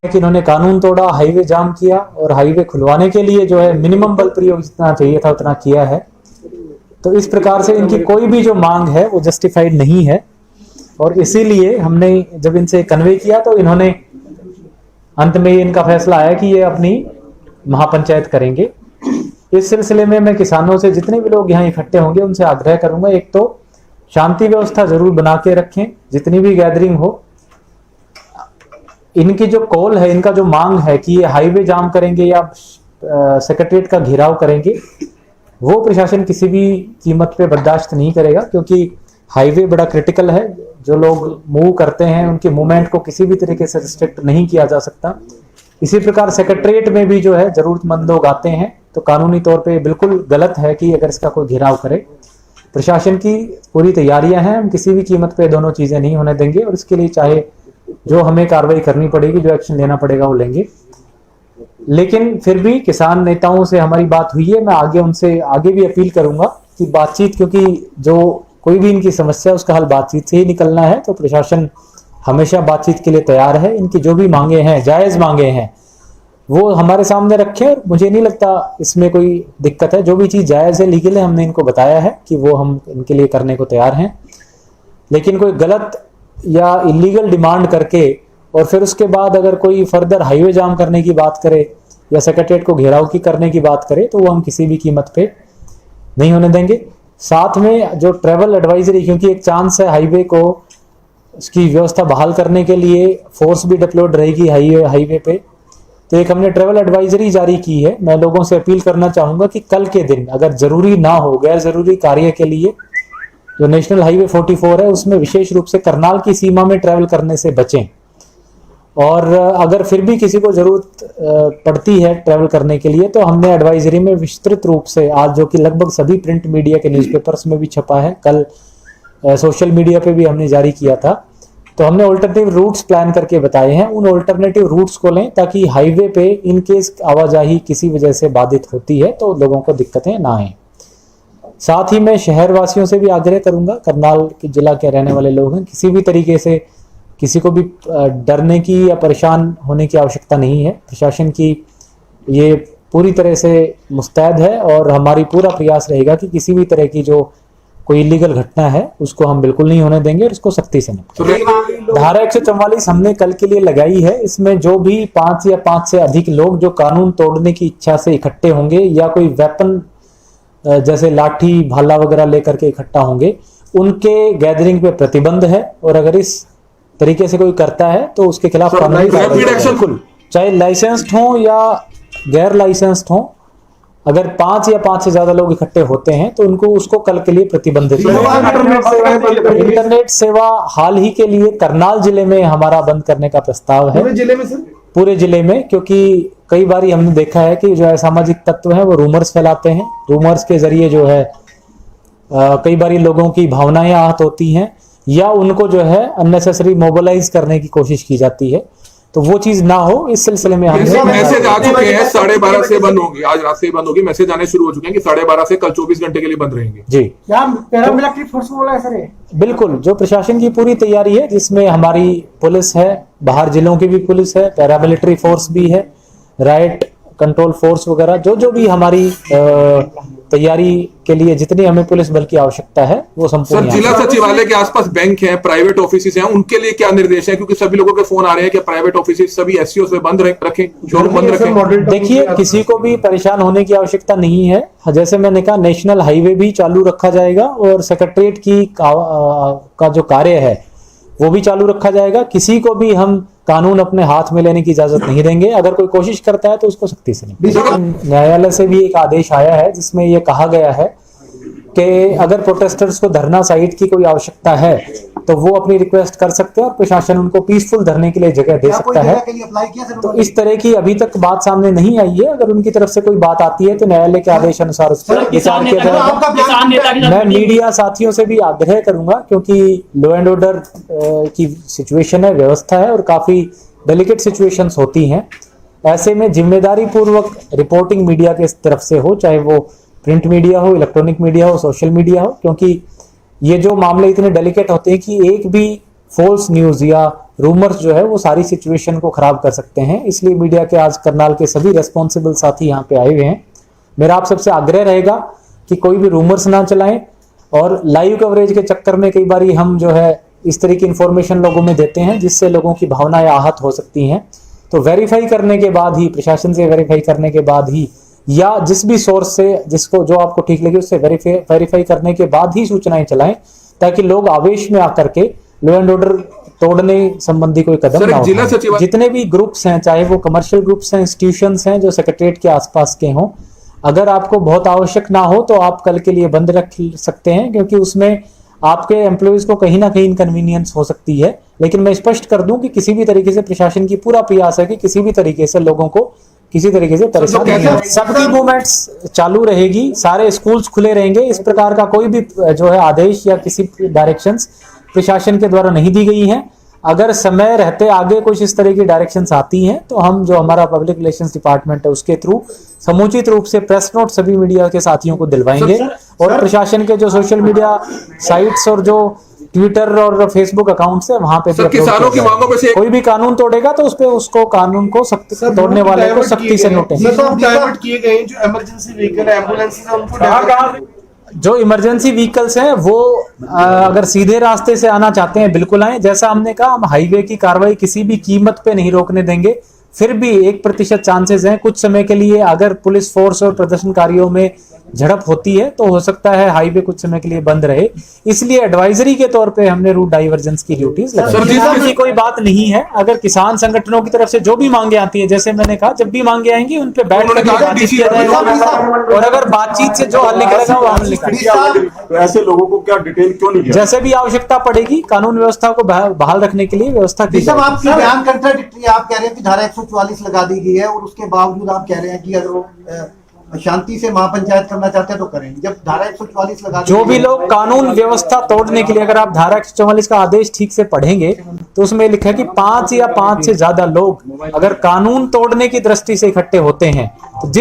कि इन्होंने कानून तोड़ा, हाईवे जाम किया और हाईवे खुलवाने के लिए जो है मिनिमम बल प्रयोग जितना चाहिए था उतना किया है। तो इस प्रकार से इनकी कोई भी जो मांग है वो जस्टिफाइड नहीं है और इसीलिए हमने जब इनसे कन्वे किया तो इन्होंने अंत में इनका फैसला आया कि ये अपनी महापंचायत करेंगे। इस सिलसिले में मैं किसानों से जितने भी लोग यहाँ इकट्ठे होंगे उनसे आग्रह करूंगा, एक तो शांति व्यवस्था जरूर बना के रखें, जितनी भी गैदरिंग हो। इनकी जो कॉल है, इनका जो मांग है कि ये हाईवे जाम करेंगे या सेक्रेटरीट का घेराव करेंगे, वो प्रशासन किसी भी कीमत पे बर्दाश्त नहीं करेगा, क्योंकि हाईवे बड़ा क्रिटिकल है। जो लोग मूव करते हैं उनके मूवमेंट को किसी भी तरीके से रिस्ट्रिक्ट नहीं किया जा सकता। इसी प्रकार सेक्रेटरीट में भी जो है जरूरतमंद लोग आते हैं, तो कानूनी तौर पे बिल्कुल गलत है कि अगर इसका कोई घेराव करे। प्रशासन की पूरी तैयारियां हैं, हम किसी भी कीमत पे दोनों चीजें नहीं होने देंगे और इसके लिए चाहे जो हमें कार्रवाई करनी पड़ेगी, जो एक्शन लेना पड़ेगा वो लेंगे। लेकिन फिर भी किसान नेताओं से हमारी बात हुई है, मैं आगे उनसे आगे भी अपील करूंगा कि बातचीत, क्योंकि जो कोई भी इनकी समस्या उसका हल बातचीत से ही निकलना है, तो प्रशासन हमेशा बातचीत के लिए तैयार है। इनकी जो भी मांगे हैं, जायज मांगे हैं, वो हमारे सामने रखें। मुझे नहीं लगता इसमें कोई दिक्कत है। जो भी चीज़ जायज़ है, लीगल है, हमने इनको बताया है कि वो हम इनके लिए करने को तैयार हैं। लेकिन कोई गलत या इलीगल डिमांड करके और फिर उसके बाद अगर कोई फर्दर हाईवे जाम करने की बात करे या सेक्रेटरीट को घेराव की करने की बात करे, तो वो हम किसी भी कीमत पे नहीं होने देंगे। साथ में जो ट्रैवल एडवाइजरी, क्योंकि एक चांस है हाईवे को उसकी व्यवस्था बहाल करने के लिए फोर्स भी डिप्लॉयड रहेगी हाईवे पे, तो एक हमने ट्रैवल एडवाइजरी जारी की है। मैं लोगों से अपील करना चाहूंगा कि कल के दिन अगर जरूरी ना हो, गैर जरूरी कार्य के लिए जो नेशनल हाईवे 44 है उसमें विशेष रूप से करनाल की सीमा में ट्रैवल करने से बचें। और अगर फिर भी किसी को जरूरत पड़ती है ट्रैवल करने के लिए, तो हमने एडवाइजरी में विस्तृत रूप से आज, जो कि लगभग सभी प्रिंट मीडिया के न्यूज़पेपर्स में भी छपा है, कल सोशल मीडिया पे भी हमने जारी किया था, तो हमने ऑल्टरनेटिव रूट्स प्लान करके बताए हैं। उन ऑल्टरनेटिव रूट्स को लें ताकि हाईवे पे इन केस आवाजाही किसी वजह से बाधित होती है तो लोगों को दिक्कतें ना आए। साथ ही मैं शहर वासियों से भी आग्रह करूंगा, करनाल के जिला के रहने वाले लोग हैं, किसी भी तरीके से किसी को भी डरने की या परेशान होने की आवश्यकता नहीं है। प्रशासन की ये पूरी तरह से मुस्तैद है और हमारी पूरा प्रयास रहेगा कि किसी भी तरह की जो कोई इलीगल घटना है उसको हम बिल्कुल नहीं होने देंगे और इसको सख्ती से निपटेंगे। धारा 144 हमने कल के लिए लगाई है। इसमें जो भी 5 या 5 से अधिक लोग जो कानून तोड़ने की इच्छा से इकट्ठे होंगे या कोई वेपन जैसे लाठी भाला वगैरह लेकर के इकट्ठा होंगे, उनके गैदरिंग पे प्रतिबंध है और अगर इस तरीके से कोई करता है तो उसके खिलाफ कानूनी कार्रवाई, चाहे लाइसेंस्ड हो या गैर लाइसेंस्ड हो। अगर 5 या 5 से ज्यादा लोग इकट्ठे होते हैं तो उनको उसको कल के लिए प्रतिबंधित है। इंटरनेट सेवा हाल ही के लिए करनाल जिले में हमारा बंद करने का प्रस्ताव है। पूरे जिले में, क्योंकि कई बार हमने देखा है कि जो असामाजिक तत्व हैं वो रूमर्स फैलाते हैं। रूमर्स के जरिए जो है कई बार लोगों की भावनाएं आहत होती हैं या उनको जो है अननेसेसरी मोबिलाइज करने की कोशिश की जाती है, तो वो चीज ना हो इस सिलसिले में हमने मैसेज आ चुके हैं 12:30 से बंद होगी, आज रात से ही बंद होगी। मैसेज आने शुरू हो चुके हैं कि 12:30 से कल 24 घंटे के लिए बंद रहेंगे। जी, पैरामिलिट्री फोर्स बोला है सर? बिल्कुल, जो प्रशासन की पूरी तैयारी है, जिसमें हमारी पुलिस है, बाहर जिलों की भी पुलिस है, पैरामिलिट्री फोर्स भी है, राइट कंट्रोल फोर्स वगैरह, जो भी हमारी तैयारी के लिए जितनी हमें पुलिस बल की आवश्यकता है वो संपूर्ण। सर, जिला सचिवालय के आसपास बैंक हैं, प्राइवेट ऑफिस हैं, उनके लिए क्या निर्देश है? क्योंकि सभी लोगों के फोन आ रहे हैं कि प्राइवेट ऑफिस सभी एससीओ से बंद रखें, शोरूम बंद रखें। देखिए, किसी को भी परेशान होने की आवश्यकता नहीं है। जैसे मैंने कहा, नेशनल हाईवे भी चालू रखा जाएगा और सेक्रेटरीट की का जो कार्य है वो भी चालू रखा जाएगा। किसी को भी हम कानून अपने हाथ में लेने की इजाजत नहीं देंगे। अगर कोई कोशिश करता है तो उसको सख्ती से नहीं। न्यायालय से भी एक आदेश आया है जिसमें यह कहा गया है कि अगर प्रोटेस्टर्स को धरना साइट की कोई आवश्यकता है तो वो अपनी रिक्वेस्ट कर सकते हैं और प्रशासन उनको पीसफुल धरने के लिए जगह दे सकता है। तो इस तरह की अभी तक बात सामने नहीं आई है। अगर उनकी तरफ से कोई बात आती है तो न्यायालय के आदेश अनुसार उस पर विचार किया जाएगा। मैं मीडिया साथियों से भी आग्रह करूंगा, क्योंकि लॉ एंड ऑर्डर की सिचुएशन है, व्यवस्था है और काफी डेलिकेट सिचुएशंस होती हैं। ऐसे में जिम्मेदारी पूर्वक रिपोर्टिंग मीडिया के तरफ से हो, चाहे वो प्रिंट मीडिया हो, इलेक्ट्रॉनिक मीडिया हो, सोशल मीडिया हो, क्योंकि ये जो मामले इतने डेलिकेट होते हैं कि एक भी फॉल्स न्यूज या रूमर्स जो है वो सारी सिचुएशन को खराब कर सकते हैं। इसलिए मीडिया के आज करनाल के सभी रेस्पॉन्सिबल साथी यहाँ पे आए हुए हैं। मेरा आप सबसे आग्रह रहेगा कि कोई भी रूमर्स ना चलाएं, और लाइव कवरेज के चक्कर में कई बार हम जो है इस तरह की इंफॉर्मेशन लोगों में देते हैं जिससे लोगों की भावनाएं आहत हो सकती हैं। तो वेरीफाई करने के बाद ही, प्रशासन से वेरीफाई करने के बाद ही, या जिस भी सोर्स से जिसको जो आपको ठीक लगे उससे वेरीफाई करने के बाद ही सूचनाएं चलाएं, ताकि लोग आवेश में आकर के लॉ एंड ऑर्डर तोड़ने संबंधी कोई कदम ना उठाएं। जितने भी ग्रुप्स हैं, चाहे वो कमर्शियल ग्रुप्स हैं, इंस्टीट्यूशंस हैं जो सेक्रेटरीट के आसपास के हों, अगर आपको बहुत आवश्यक ना हो तो आप कल के लिए बंद रख सकते हैं, क्योंकि उसमें आपके एम्प्लॉइज को कहीं ना कहीं इनकन्वीनियंस हो सकती है। लेकिन मैं स्पष्ट कर दूं कि किसी भी तरीके से प्रशासन की पूरा प्रयास है कि किसी भी तरीके से लोगों को किसी तरीके से परेशान नहीं हो। सबकी मूवमेंट्स चालू रहेगी, सारे स्कूल्स खुले रहेंगे। इस प्रकार का कोई भी जो है आदेश या किसी डायरेक्शंस प्रशासन के द्वारा नहीं दी गई हैं। अगर समय रहते आगे कुछ इस तरह की डायरेक्शंस आती हैं तो हम जो हमारा पब्लिक रिलेशंस डिपार्टमेंट है उसके थ्रू समुचित रूप से प्रेस नोट सभी मीडिया के साथियों को दिलवाएंगे, और प्रशासन के जो सोशल मीडिया साइट्स और जो ट्विटर और फेसबुक अकाउंट्स है वहां पे किसानों की मांगों में से कोई भी कानून तोड़ेगा तो उस पे उसको कानून को सख्त तोड़ने वाले को सख्ती से नोटिस। डाइवर्ट किए गए जो इमरजेंसी व्हीकल है, एम्बुलेंस है, उनको जो इमरजेंसी व्हीकल्स हैं वो अगर सीधे रास्ते से आना चाहते हैं बिल्कुल आए। जैसा हमने कहा, हम हाईवे की कार्रवाई किसी भी कीमत पे नहीं रोकने देंगे। फिर भी 1% चांसेस हैं कुछ समय के लिए, अगर पुलिस फोर्स और प्रदर्शनकारियों में झड़प होती है तो हो सकता है हाईवे कुछ समय के लिए बंद रहे। इसलिए एडवाइजरी के तौर पे हमने रूट डाइवर्जेंस की ड्यूटीज लगाई। की कोई बात नहीं है। अगर किसान संगठनों की तरफ से जो भी मांगे आती है, जैसे मैंने कहा, जब भी मांगे आएंगी उन पे बैठ कर बातचीत किया जाएगा, और अगर बातचीत से जो हल निकलेगा वो हम निकालेंगे। तो ऐसे लोगों को क्या डिटेल क्यों नहीं किया? जैसे भी आवश्यकता पड़ेगी कानून व्यवस्था को बहाल रखने के लिए व्यवस्था की जाएगी। आपकी बयान कंट्राडिक्टरी, आप कह रहे हैं कि धारा 144 लगा दी गई है और उसके बावजूद आप कह रहे हैं कि अगर वो शांति से महापंचायत करना चाहते हैं तो करें। जब धारा 144 लगा जो भी लोग कानून व्यवस्था तोड़ने के लिए, अगर आप धारा 144 का आदेश ठीक से पढ़ेंगे तो उसमें लिखा है कि 5 या 5 से ज्यादा लोग अगर कानून तोड़ने की दृष्टि से इकट्ठे होते हैं तो